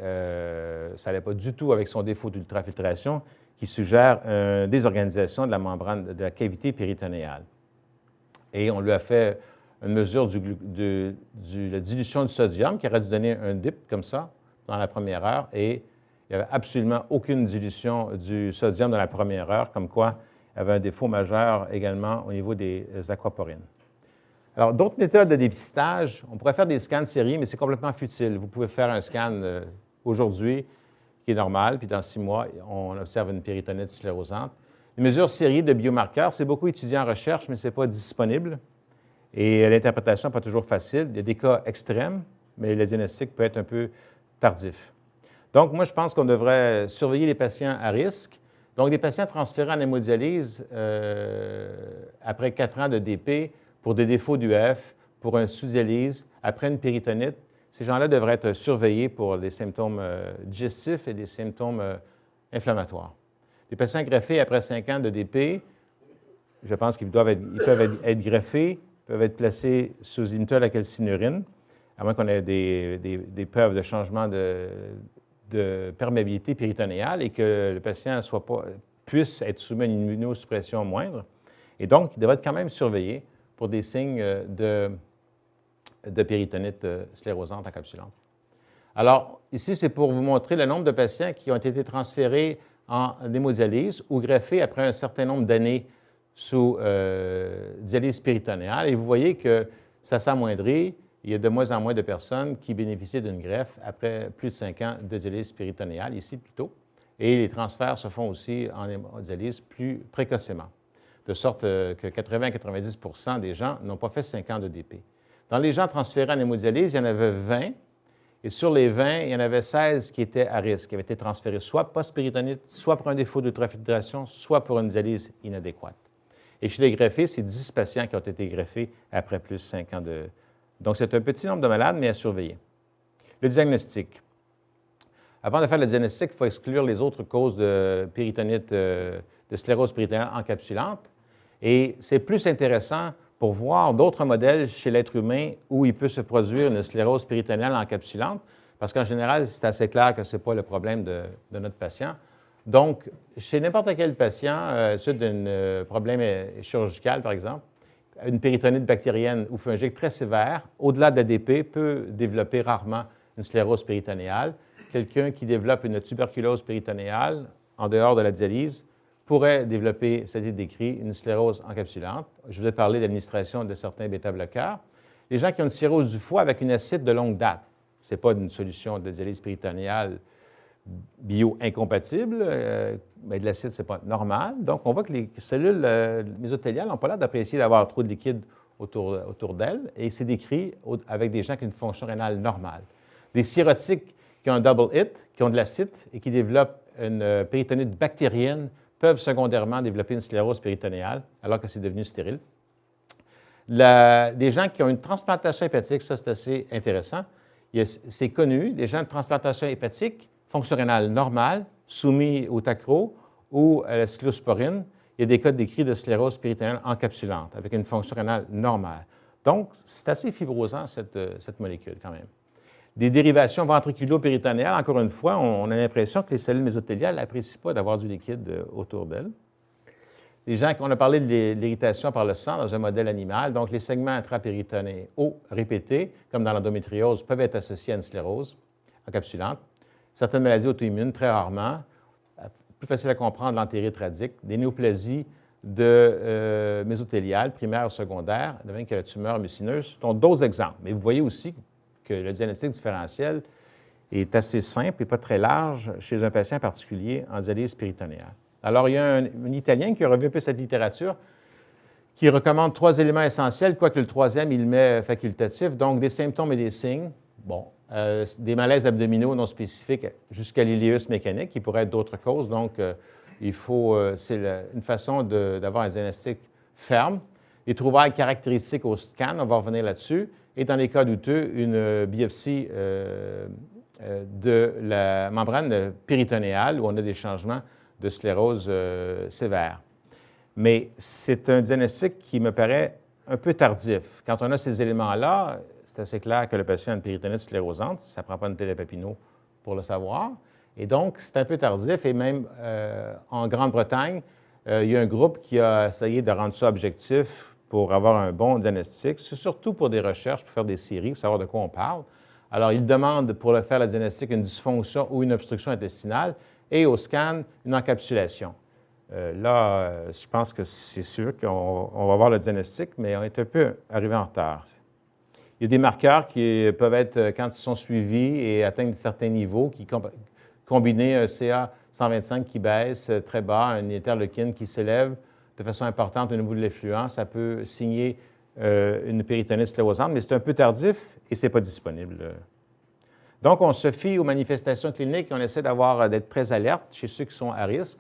ça n'allait pas du tout avec son défaut d'ultrafiltration, qui suggère une désorganisation de la membrane, de la cavité péritonéale. Et on lui a fait une mesure de la dilution du sodium, qui aurait dû donner un dip comme ça, dans la première heure, et il n'y avait absolument aucune dilution du sodium dans la première heure, comme quoi il y avait un défaut majeur également au niveau des aquaporines. Alors, d'autres méthodes de dépistage, on pourrait faire des scans de série, mais c'est complètement futile. Vous pouvez faire un scan aujourd'hui qui est normal, puis dans 6 mois, on observe une péritonite sclérosante. Les mesures série de biomarqueurs, c'est beaucoup étudié en recherche, mais ce n'est pas disponible. Et l'interprétation n'est pas toujours facile. Il y a des cas extrêmes, mais le diagnostic peut être un peu tardif. Donc, moi, je pense qu'on devrait surveiller les patients à risque. Donc, les patients transférés en hémodialyse après 4 ans de DP pour des défauts d'UF, pour un sous-dialyse, après une péritonite, ces gens-là devraient être surveillés pour des symptômes digestifs et des symptômes inflammatoires. Les patients greffés après 5 ans de DP, je pense qu'ils peuvent être greffés, peuvent être placés sous inhibiteur à la calcinurine, à moins qu'on ait des preuves de changement de perméabilité péritonéale et que le patient puisse être soumis à une immunosuppression moindre. Et donc, il devrait être quand même surveillé pour des signes de péritonite sclérosante encapsulante. Alors, ici, c'est pour vous montrer le nombre de patients qui ont été transférés en hémodialyse ou greffés après un certain nombre d'années sous dialyse péritonéale. Et vous voyez que ça s'amoindrit. Il y a de moins en moins de personnes qui bénéficient d'une greffe après plus de 5 ans de dialyse péritonéale, ici plutôt. Et les transferts se font aussi en hémodialyse plus précocement, de sorte que 80-90 des gens n'ont pas fait 5 ans de DP. Dans les gens transférés en hémodialyse, il y en avait 20, et sur les 20, il y en avait 16 qui étaient à risque, qui avaient été transférés soit post-péritonite, soit pour un défaut d'ultrafiltration, soit pour une dialyse inadéquate. Et chez les greffés, c'est 10 patients qui ont été greffés après plus de 5 ans de... Donc, c'est un petit nombre de malades, mais à surveiller. Le diagnostic. Avant de faire le diagnostic, il faut exclure les autres causes de péritonite, de sclérose péritonéale encapsulante. Et c'est plus intéressant pour voir d'autres modèles chez l'être humain où il peut se produire une sclérose péritonéale encapsulante, parce qu'en général, c'est assez clair que ce n'est pas le problème de notre patient. Donc, chez n'importe quel patient, suite d'un problème chirurgical, par exemple, une péritonite bactérienne ou fungique très sévère, au-delà de l'ADP, peut développer rarement une sclérose péritonéale. Quelqu'un qui développe une tuberculose péritonéale en dehors de la dialyse pourrait développer, ça a été décrit, une sclérose encapsulante. Je vous ai parlé de l'administration de certains bêta-bloqueurs. Les gens qui ont une cirrhose du foie avec une acide de longue date, ce n'est pas une solution de dialyse péritonéale bio-incompatible, mais de l'acide, ce n'est pas normal. Donc, on voit que les cellules mésothéliales n'ont pas l'air d'apprécier d'avoir trop de liquide autour d'elles, et c'est décrit avec des gens qui ont une fonction rénale normale. Des cirrhotiques qui ont un double hit, qui ont de l'acide et qui développent une péritonite bactérienne peuvent secondairement développer une sclérose péritonéale, alors que c'est devenu stérile. Des gens qui ont une transplantation hépatique, ça c'est assez intéressant. C'est connu, des gens de transplantation hépatique, fonction rénale normale, soumis au tacro ou à la cyclosporine, il y a des cas décrits de sclérose péritonéale encapsulante avec une fonction rénale normale. Donc, c'est assez fibrosant, cette molécule, quand même. Des dérivations ventriculo-péritonéales, encore une fois, on a l'impression que les cellules mésothéliales n'apprécient pas d'avoir du liquide autour d'elles. Les gens, on a parlé de l'irritation par le sang dans un modèle animal, donc les segments intrapéritonéaux répétés, comme dans l'endométriose, peuvent être associés à une sclérose encapsulante. Certaines maladies auto-immunes, très rarement, plus facile à comprendre, l'entérite radique, des néoplasies mésothéliales, primaires ou secondaires, de même que la tumeur mucineuse, sont d'autres exemples. Mais vous voyez aussi que le diagnostic différentiel est assez simple et pas très large chez un patient particulier en dialyse péritonéale. Alors, il y a un Italien qui a revu un peu cette littérature, qui recommande 3 éléments essentiels, quoique le troisième, il le met facultatif, donc des symptômes et des signes. Bon, des malaises abdominaux non spécifiques jusqu'à l'iléus mécanique, qui pourraient être d'autres causes. Donc, c'est une façon d'avoir un diagnostic ferme. Des trouvailles caractéristiques au scan, on va revenir là-dessus. Et dans les cas douteux, une biopsie de la membrane péritonéale où on a des changements de sclérose sévère. Mais c'est un diagnostic qui me paraît un peu tardif. Quand on a ces éléments-là, c'est assez clair que le patient a une péritonite sclérosante. Ça ne prend pas une télépapineau pour le savoir. Et donc, c'est un peu tardif. Et même en Grande-Bretagne, il y a un groupe qui a essayé de rendre ça objectif pour avoir un bon diagnostic. C'est surtout pour des recherches, pour faire des séries, pour savoir de quoi on parle. Alors, ils demandent pour le faire le diagnostic une dysfonction ou une obstruction intestinale et au scan, une encapsulation. Je pense que c'est sûr qu'on va voir le diagnostic, mais on est un peu arrivé en retard. Il y a des marqueurs qui peuvent être, quand ils sont suivis et atteignent certains niveaux, qui combinés un CA 125 qui baisse très bas, un interleukine qui s'élève de façon importante au niveau de l'effluent, ça peut signer une péritonite sclérosante, mais c'est un peu tardif et ce n'est pas disponible. Donc, on se fie aux manifestations cliniques et on essaie d'être très alerte chez ceux qui sont à risque.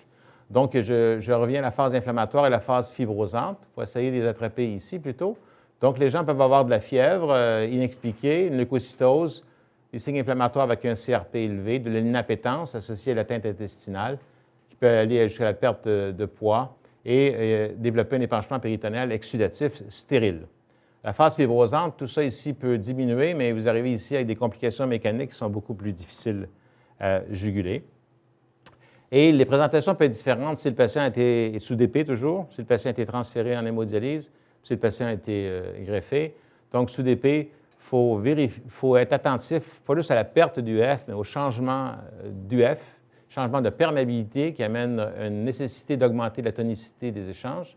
Donc, je reviens à la phase inflammatoire et la phase fibrosante pour essayer de les attraper ici plutôt. Donc, les gens peuvent avoir de la fièvre inexpliquée, une leucocytose, des signes inflammatoires avec un CRP élevé, de l'inapétence associée à l'atteinte intestinale qui peut aller jusqu'à la perte de poids et développer un épanchement péritonéal exsudatif stérile. La phase fibrosante, tout ça ici peut diminuer, mais vous arrivez ici avec des complications mécaniques qui sont beaucoup plus difficiles à juguler. Et les présentations peuvent être différentes si le patient est sous DP toujours, si le patient a été transféré en hémodialyse, si le patient a été greffé. Donc, sous DP, il faut être attentif, pas juste à la perte d'UF, mais au changement d'UF, changement de perméabilité qui amène une nécessité d'augmenter la tonicité des échanges.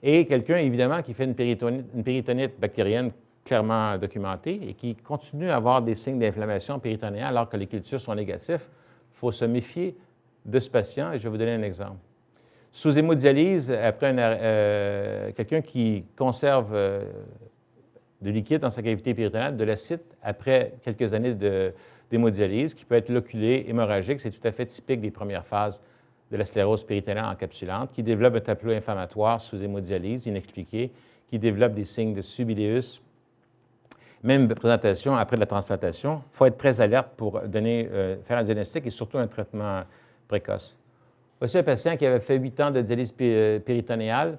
Et quelqu'un, évidemment, qui fait une péritonite bactérienne clairement documentée et qui continue à avoir des signes d'inflammation péritonéale alors que les cultures sont négatifs, il faut se méfier de ce patient, et je vais vous donner un exemple. Sous hémodialyse, après quelqu'un qui conserve de liquide dans sa cavité péritonéale, de l'acide, après quelques années d'hémodialyse, qui peut être loculé, hémorragique, c'est tout à fait typique des premières phases de la sclérose péritonéale encapsulante, qui développe un tableau inflammatoire sous hémodialyse inexpliqué, qui développe des signes de subiléus. Même présentation après la transplantation, il faut être très alerte pour faire un diagnostic et surtout un traitement précoce. Voici un patient qui avait fait 8 ans de dialyse péritonéale,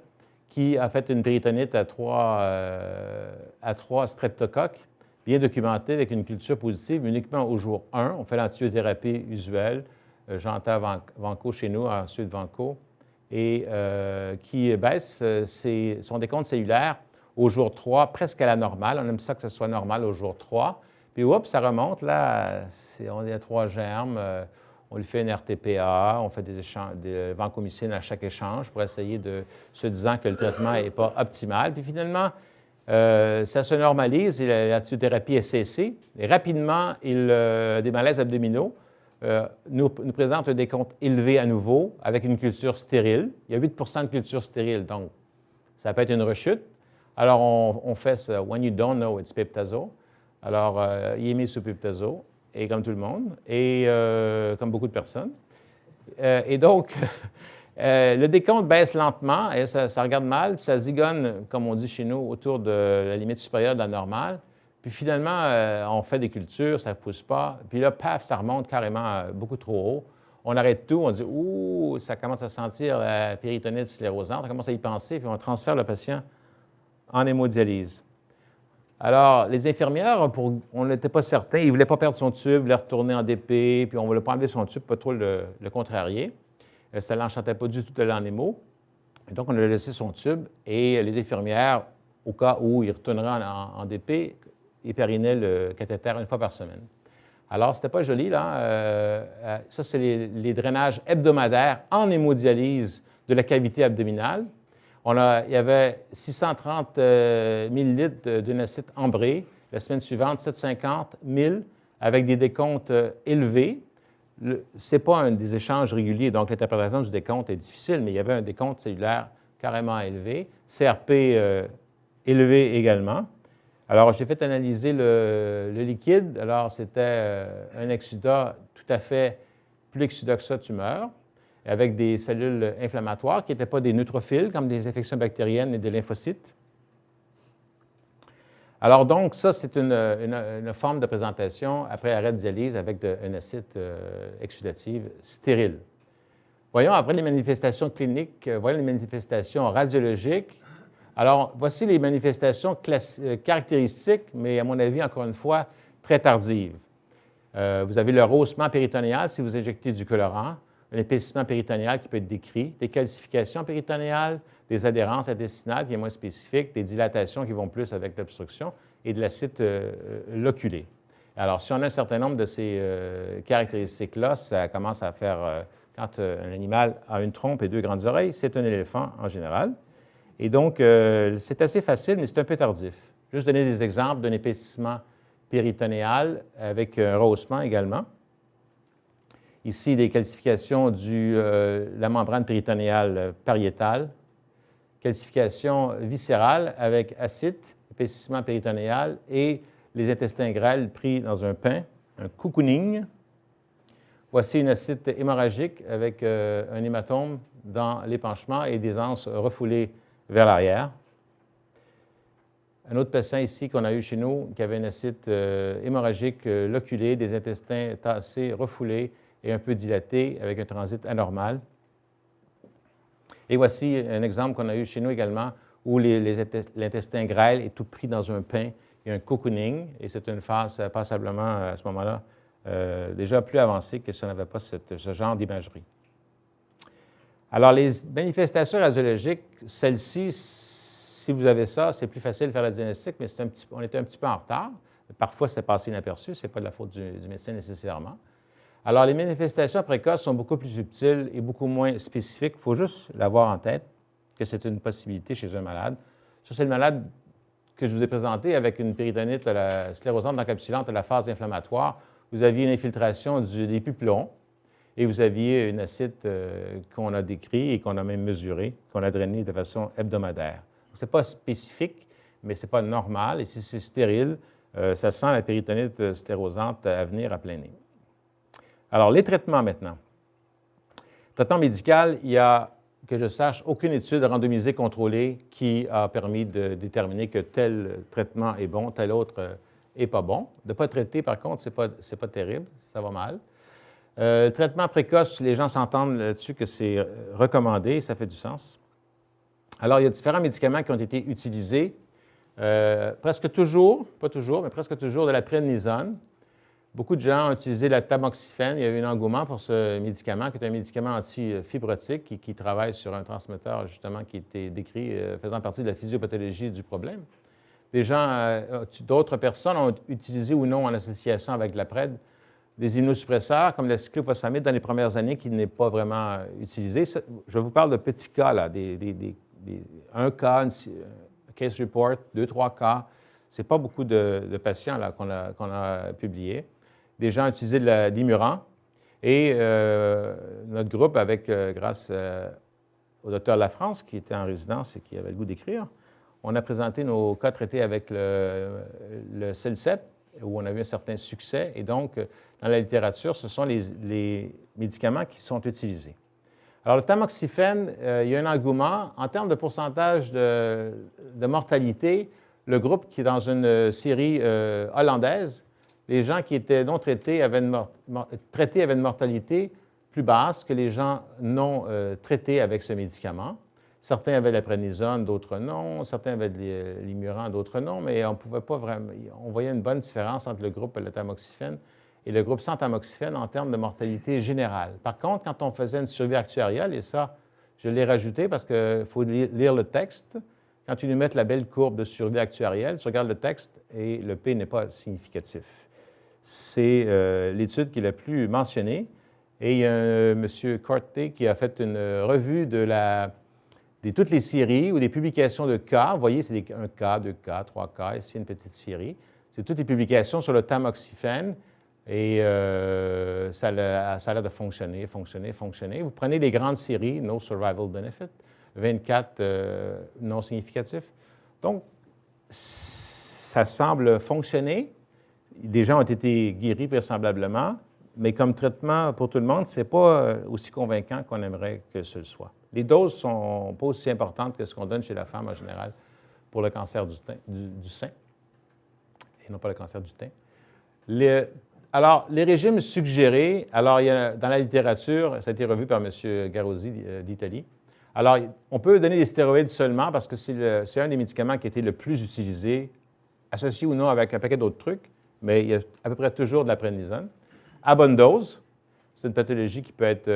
qui a fait une péritonite à 3 streptocoques, bien documentée avec une culture positive uniquement au jour 1. On fait l'antibiothérapie usuelle, Jean-Pierre Vanco chez nous, ensuite Vanco, et qui baisse son décompte cellulaire au jour 3, presque à la normale. On aime ça que ce soit normal au jour 3. Puis, ça remonte, là, on est à 3 germes. On lui fait une RTPA, on fait des vancomycines à chaque échange pour essayer de se disant que le traitement n'est pas optimal. Puis finalement, ça se normalise et l'antibiothérapie est cessée. Et rapidement, des malaises abdominaux nous présente un décompte élevé à nouveau avec une culture stérile. Il y a 8 de culture stérile, donc ça peut être une rechute. Alors, on fait ça. When you don't know, it's peptazo. Alors, il est mis sous peptazo. Et comme tout le monde, et comme beaucoup de personnes. Et donc, le décompte baisse lentement, et ça regarde mal, puis ça zigonne, comme on dit chez nous, autour de la limite supérieure de la normale. Puis finalement, on fait des cultures, ça ne pousse pas. Puis là, paf, ça remonte carrément beaucoup trop haut. On arrête tout, on dit « Ouh, ça commence à sentir la péritonite sclérosante », on commence à y penser, puis on transfère le patient en hémodialyse. Alors, les infirmières, on n'était pas certain, ils ne voulaient pas perdre son tube, ils voulaient retourner en DP, puis on ne voulait pas enlever son tube, pas trop le contrarier. Ça ne l'enchantait pas du tout d'aller en hémo. Donc, on a laissé son tube et les infirmières, au cas où il retournerait en DP, hyperinaient le cathéter 1 fois par semaine. Alors, c'était pas joli, là. Ça, c'est les drainages hebdomadaires en hémodialyse de la cavité abdominale. Il y avait 630 millilitres d'unocyte ambré. La semaine suivante, 750 000 avec des décomptes élevés. Ce n'est pas des échanges réguliers, donc l'interprétation du décompte est difficile, mais il y avait un décompte cellulaire carrément élevé, CRP élevé également. Alors, j'ai fait analyser le liquide. Alors, c'était un exsudat tout à fait plus exsudat que ça, tumeur, avec des cellules inflammatoires qui n'étaient pas des neutrophiles, comme des infections bactériennes et des lymphocytes. Alors, donc, ça, c'est une forme de présentation après arrêt de dialyse avec une acide exsudative stérile. Voyons après les manifestations cliniques, voyons les manifestations radiologiques. Alors, voici les manifestations caractéristiques, mais à mon avis, encore une fois, très tardives. Vous avez le rehaussement péritonéal si vous injectez du colorant, un épaississement péritonéal qui peut être décrit, des calcifications péritonéales, des adhérences intestinales qui est moins spécifique, des dilatations qui vont plus avec l'obstruction et de l'acide loculé. Alors, si on a un certain nombre de ces caractéristiques-là, ça commence à faire, quand un animal a une trompe et deux grandes oreilles, c'est un éléphant en général. Et donc, c'est assez facile, mais c'est un peu tardif. Juste donner des exemples d'un épaississement péritonéal avec un rehaussement également. Ici, des calcifications de la membrane péritonéale pariétale, calcification viscérale avec acide, épaississement péritonéal et les intestins grêles pris dans un pain, un cocooning. Voici une acide hémorragique avec un hématome dans l'épanchement et des anses refoulées vers l'arrière. Un autre patient ici qu'on a eu chez nous qui avait une acide hémorragique loculée, des intestins tassés, refoulés et un peu dilatés avec un transit anormal. Et voici un exemple qu'on a eu chez nous également où l'intestin grêle est tout pris dans un pain. Il y a un cocooning et c'est une phase passablement à ce moment-là déjà plus avancée que si on n'avait pas ce genre d'imagerie. Alors, les manifestations radiologiques, celles-ci, si vous avez ça, c'est plus facile de faire le diagnostic, mais on était un petit peu en retard. Parfois, c'est passé inaperçu, ce n'est pas de la faute du médecin nécessairement. Alors, les manifestations précoces sont beaucoup plus subtiles et beaucoup moins spécifiques. Il faut juste l'avoir en tête que c'est une possibilité chez un malade. Ça, c'est le malade que je vous ai présenté avec une péritonite sclérosante encapsulante à la phase inflammatoire. Vous aviez une infiltration des pupillons et vous aviez une acide qu'on a décrit et qu'on a même mesuré, qu'on a drainé de façon hebdomadaire. Ce n'est pas spécifique, mais ce n'est pas normal. Et si c'est stérile, ça sent la péritonite sclérosante à venir à plein nez. Alors, les traitements maintenant. Traitement médical, il y a, que je sache, aucune étude randomisée contrôlée qui a permis de déterminer que tel traitement est bon, tel autre n'est pas bon. De ne pas traiter, par contre, ce n'est pas terrible, ça va mal. Traitement précoce, les gens s'entendent là-dessus que c'est recommandé, ça fait du sens. Alors, il y a différents médicaments qui ont été utilisés, presque toujours, pas toujours, mais presque toujours de la prednisone. Beaucoup de gens ont utilisé la tamoxifène. Il y a eu un engouement pour ce médicament, qui est un médicament antifibrotique qui travaille sur un transmetteur, justement, qui était décrit faisant partie de la physiopathologie du problème. D'autres personnes ont utilisé ou non en association avec de la PRED des immunosuppresseurs comme la cyclophosphamide dans les premières années qui n'est pas vraiment utilisé. Je vous parle de petits cas, là, un cas, un case report, 2-3 cas. Ce n'est pas beaucoup de patients qu'on a publiés. Des gens ont utilisé de l'Imuran et notre groupe, grâce au docteur Lafrance, qui était en résidence et qui avait le goût d'écrire, on a présenté nos cas traités avec le Cellcept, où on a eu un certain succès. Et donc, dans la littérature, ce sont les médicaments qui sont utilisés. Alors, le tamoxifène, il y a un engouement. En termes de pourcentage de mortalité, le groupe qui est dans une série hollandaise, les gens qui étaient non traités avaient une mortalité plus basse que les gens non traités avec ce médicament. Certains avaient la prednisone, d'autres non. Certains avaient de l'Imuran, d'autres non. Mais on pouvait pas vraiment. On voyait une bonne différence entre le groupe le tamoxifène et le groupe sans tamoxifène en termes de mortalité générale. Par contre, quand on faisait une survie actuarielle, et ça, je l'ai rajouté parce qu'il faut lire le texte. Quand ils nous mettent la belle courbe de survie actuarielle, tu regardes le texte et le P n'est pas significatif. C'est l'étude qui est la plus mentionnée. Et il y a M. Corté qui a fait une revue de toutes les séries ou des publications de cas. Vous voyez, c'est un cas, 2 cas, 3 cas, ici une petite série. C'est toutes les publications sur le tamoxifène et ça a l'air de fonctionner. Vous prenez les grandes séries, No Survival Benefit, 24 non significatifs. Donc, ça semble fonctionner. Des gens ont été guéris vraisemblablement, mais comme traitement pour tout le monde, ce n'est pas aussi convaincant qu'on aimerait que ce le soit. Les doses ne sont pas aussi importantes que ce qu'on donne chez la femme en général pour le cancer du sein, et non pas le cancer du teint. Alors, les régimes suggérés, alors il y a, dans la littérature, ça a été revu par M. Garozzi d'Italie. Alors, on peut donner des stéroïdes seulement parce que c'est un des médicaments qui a été le plus utilisé, associé ou non avec un paquet d'autres trucs, mais il y a à peu près toujours de la prednisone. À bonne dose, c'est une pathologie qui peut être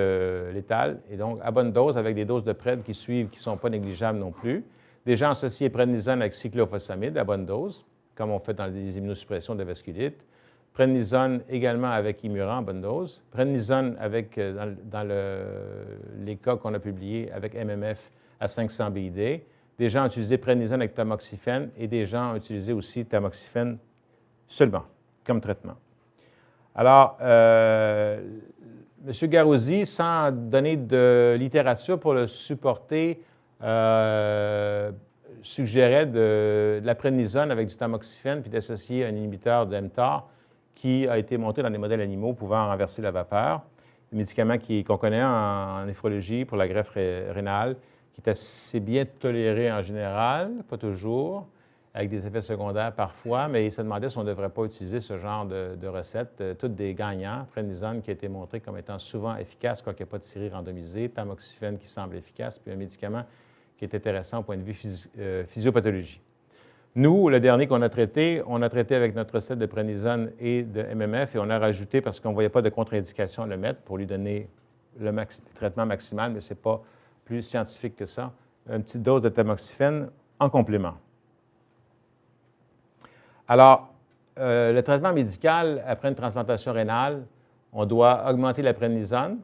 létale, et donc à bonne dose, avec des doses de pred qui suivent, qui ne sont pas négligeables non plus. Des gens associés prednisone avec cyclophosphamide à bonne dose, comme on fait dans les immunosuppressions de vasculite. Prednisone également avec Imuran à bonne dose. Prednisone avec, dans les cas qu'on a publiés avec MMF à 500 BID. Des gens ont utilisé prednisone avec tamoxifène et des gens ont utilisé aussi tamoxifène seulement comme traitement. Alors, M. Garozzi, sans donner de littérature pour le supporter, suggérait de la prednisone avec du tamoxifène puis d'associer un inhibiteur de mTOR qui a été monté dans des modèles animaux pouvant renverser la vapeur. Un médicament qu'on connaît en néphrologie pour la greffe rénale, qui est assez bien toléré en général, pas toujours, avec des effets secondaires parfois, mais il se demandait si on ne devrait pas utiliser ce genre de recettes, toutes des gagnants. Prednisone qui a été montré comme étant souvent efficace, quoiqu'il n'y a pas de série randomisée, tamoxifène qui semble efficace, puis un médicament qui est intéressant au point de vue physiopathologie. Nous, le dernier qu'on a traité, on a traité avec notre recette de prednisone et de MMF et on a rajouté, parce qu'on ne voyait pas de contre-indication à le mettre pour lui donner le traitement maximal, mais ce n'est pas plus scientifique que ça, une petite dose de tamoxifène en complément. Alors, le traitement médical après une transplantation rénale, on doit augmenter la prednisone.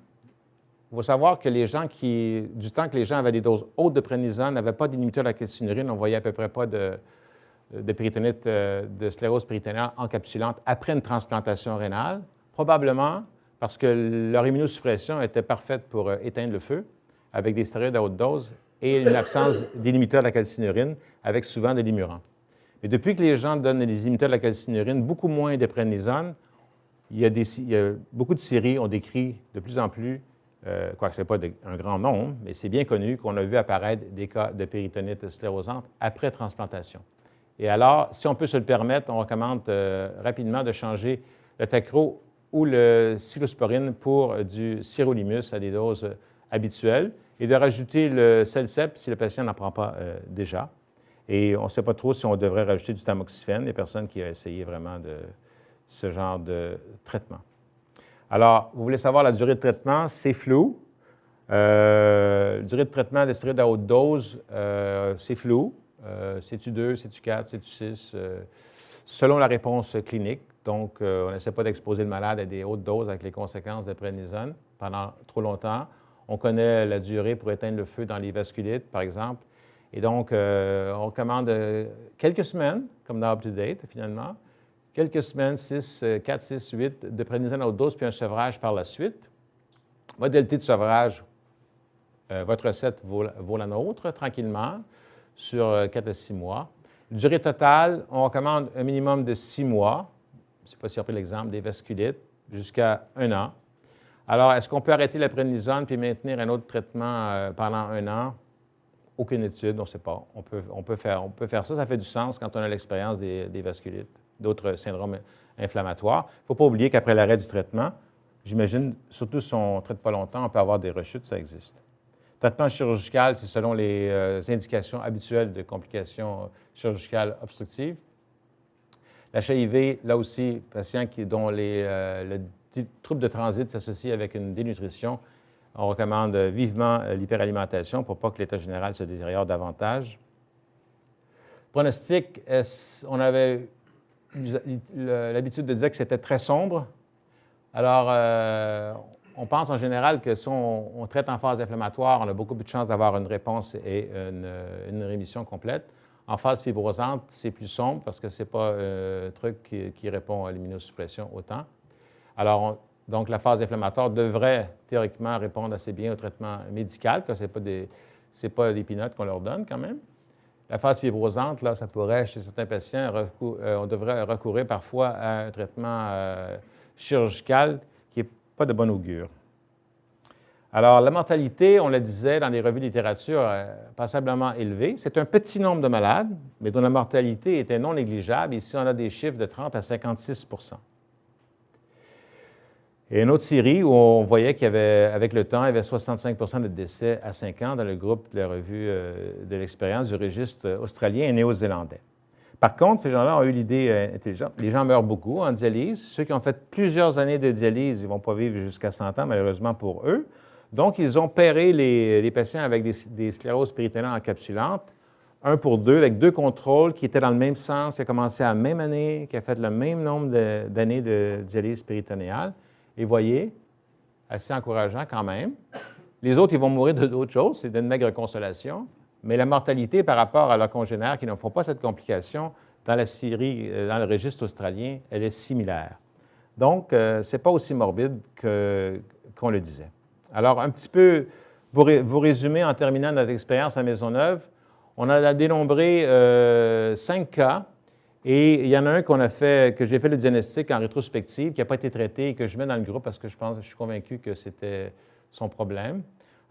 Il faut savoir que les gens du temps que les gens avaient des doses hautes de prednisone, n'avaient pas d'inhibiteur de la calcinurine, on ne voyait à peu près pas de péritonite, de sclérose péritonéale encapsulante après une transplantation rénale, probablement parce que leur immunosuppression était parfaite pour éteindre le feu avec des stéroïdes à haute dose et une absence d'inhibiteur de la calcinurine avec souvent de l'Imuran. Mais depuis que les gens donnent des inhibiteurs de la calcinurine, beaucoup moins de prednisone, beaucoup de séries ont décrit de plus en plus, quoique ce n'est pas un grand nombre, mais c'est bien connu qu'on a vu apparaître des cas de péritonite sclérosante après transplantation. Et alors, si on peut se le permettre, on recommande rapidement de changer le Tacro ou le cyclosporine pour du sirolimus à des doses habituelles et de rajouter le Cellcept si le patient n'en prend pas déjà. Et on ne sait pas trop si on devrait rajouter du tamoxifène, les personnes qui ont essayé vraiment ce genre de traitement. Alors, vous voulez savoir la durée de traitement, c'est flou. Durée de traitement des stéroïdes à haute dose, c'est flou. C'est-tu 2, c'est-tu 4, c'est-tu 6, selon la réponse clinique. Donc, on n'essaie pas d'exposer le malade à des hautes doses avec les conséquences de prednisone pendant trop longtemps. On connaît la durée pour éteindre le feu dans les vasculites, par exemple. Et donc, on recommande quelques semaines, comme dans UpToDate, finalement, quelques semaines, 4, 6, 8, de prednisone à haute dose, puis un sevrage par la suite. Modalité de sevrage, votre recette vaut la nôtre, tranquillement, sur 4 à 6 mois. Durée totale, on recommande un minimum de 6 mois. Je ne sais pas si on a pris l'exemple des vasculites, jusqu'à 1 an. Alors, est-ce qu'on peut arrêter la prednisone puis maintenir un autre traitement pendant 1 an? Aucune étude, on ne sait pas. On peut faire ça. Ça fait du sens quand on a l'expérience des vasculites, d'autres syndromes inflammatoires. Il ne faut pas oublier qu'après l'arrêt du traitement, j'imagine, surtout si on ne traite pas longtemps, on peut avoir des rechutes, ça existe. Traitement chirurgical, c'est selon les indications habituelles de complications chirurgicales obstructives. L'HIV, là aussi, patient dont le trouble de transit s'associe avec une dénutrition, on recommande vivement l'hyperalimentation pour ne pas que l'état général se détériore davantage. Pronostic, on avait l'habitude de dire que c'était très sombre. Alors, on pense en général que si on traite en phase inflammatoire, on a beaucoup plus de chances d'avoir une réponse et une rémission complète. En phase fibrosante, c'est plus sombre parce que ce n'est pas un truc qui répond à l'immunosuppression autant. Alors, donc, la phase inflammatoire devrait théoriquement répondre assez bien au traitement médical, car ce n'est pas Ce n'est pas des peanuts qu'on leur donne quand même. La phase fibrosante, là, ça pourrait, chez certains patients, on devrait recourir parfois à un traitement chirurgical qui n'est pas de bon augure. Alors, la mortalité, on le disait dans les revues de littérature, passablement élevée. C'est un petit nombre de malades, mais dont la mortalité était non négligeable. Ici, on a des chiffres de 30 à 56 %. Et une autre série où on voyait qu'il y avait, avec le temps, il y avait 65 % de décès à 5 ans dans le groupe de la revue de l'expérience du registre australien et néo-zélandais. Par contre, ces gens-là ont eu l'idée intelligente. Les gens meurent beaucoup en dialyse. Ceux qui ont fait plusieurs années de dialyse, ils ne vont pas vivre jusqu'à 100 ans, malheureusement pour eux. Donc, ils ont pairé les patients avec des scléroses péritonéales encapsulantes, 1 pour 2, avec 2 contrôles qui étaient dans le même sens, qui a commencé à la même année, qui a fait le même nombre d'années de dialyse péritonéale. Et voyez, assez encourageant quand même. Les autres, ils vont mourir de d'autres choses, c'est d'une maigre consolation, mais la mortalité par rapport à leurs congénères qui ne font pas cette complication, dans la série, dans le registre australien, elle est similaire. Donc, ce n'est pas aussi morbide qu'on le disait. Alors, un petit peu, vous résumer en terminant notre expérience à Maisonneuve, on a dénombré 5 cas. Et il y en a un que j'ai fait le diagnostic en rétrospective, qui n'a pas été traité et que je mets dans le groupe parce que je suis convaincu que c'était son problème.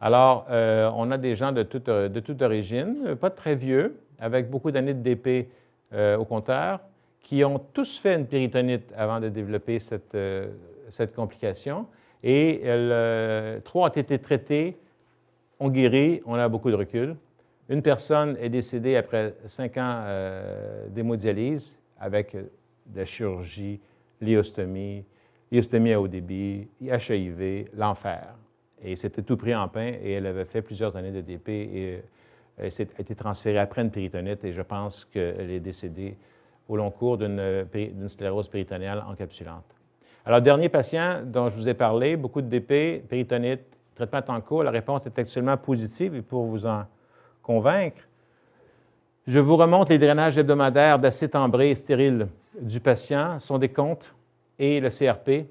Alors, on a des gens de toute origine, pas très vieux, avec beaucoup d'années de DP au compteur, qui ont tous fait une péritonite avant de développer cette complication. Et 3 ont été traités, ont guéri, on a beaucoup de recul. Une personne est décédée après 5 ans d'hémodialyse avec de la chirurgie, l'iostomie à haut débit, HIV, l'enfer. Et c'était tout pris en pain et elle avait fait plusieurs années de DP et elle a été transférée après une péritonite et je pense qu'elle est décédée au long cours d'une sclérose péritonéale encapsulante. Alors, dernier patient dont je vous ai parlé, beaucoup de DP, péritonite, traitement est en cours, la réponse est actuellement positive et pour vous en convaincre, je vous remonte les drainages hebdomadaires d'acide ambré stérile du patient, son décompte et le CRP.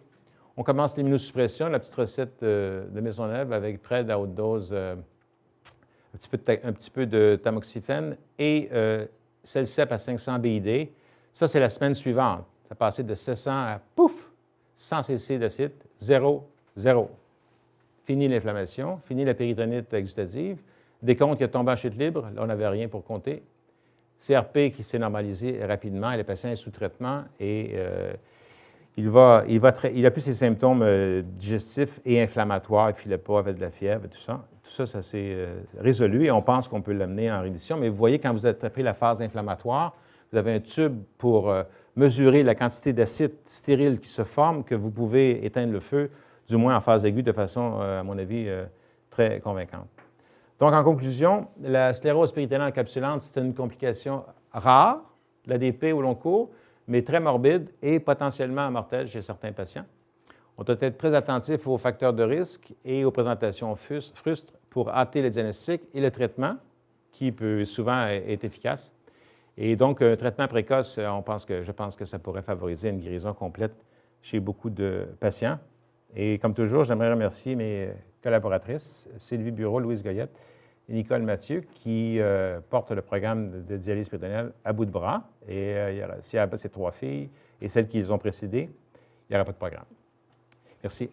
On commence l'immunosuppression, la petite recette de Maisonneuve avec PRED à haute dose, un petit peu de tamoxifène et Cellcep à 500 BID. Ça, c'est la semaine suivante. Ça passait de 700 à pouf, 100 cc d'acide, 0, 0. Fini l'inflammation, fini la péritonite exudative. Décompte qui est tombé en chute libre, là, on n'avait rien pour compter. CRP qui s'est normalisé rapidement et le patient est sous traitement et il a plus ses symptômes digestifs et inflammatoires, il ne filait pas, avait de la fièvre, tout ça. Tout ça, ça s'est résolu et on pense qu'on peut l'amener en rémission. Mais vous voyez, quand vous êtes après la phase inflammatoire, vous avez un tube pour mesurer la quantité d'acide stérile qui se forme, que vous pouvez éteindre le feu, du moins en phase aiguë, de façon, à mon avis, très convaincante. Donc, en conclusion, la sclérose péritonéale encapsulante, c'est une complication rare, l'ADP au long cours, mais très morbide et potentiellement mortelle chez certains patients. On doit être très attentif aux facteurs de risque et aux présentations frustres pour hâter le diagnostic et le traitement, qui peut souvent être efficace. Et donc, un traitement précoce, je pense que ça pourrait favoriser une guérison complète chez beaucoup de patients. Et comme toujours, j'aimerais remercier mes collaboratrices, Sylvie Bureau, Louise Goyette et Nicole Mathieu, qui portent le programme de dialyse péritonéale à bout de bras. Et s'il n'y avait pas ces 3 filles et celles qui les ont précédées, il n'y aurait pas de programme. Merci.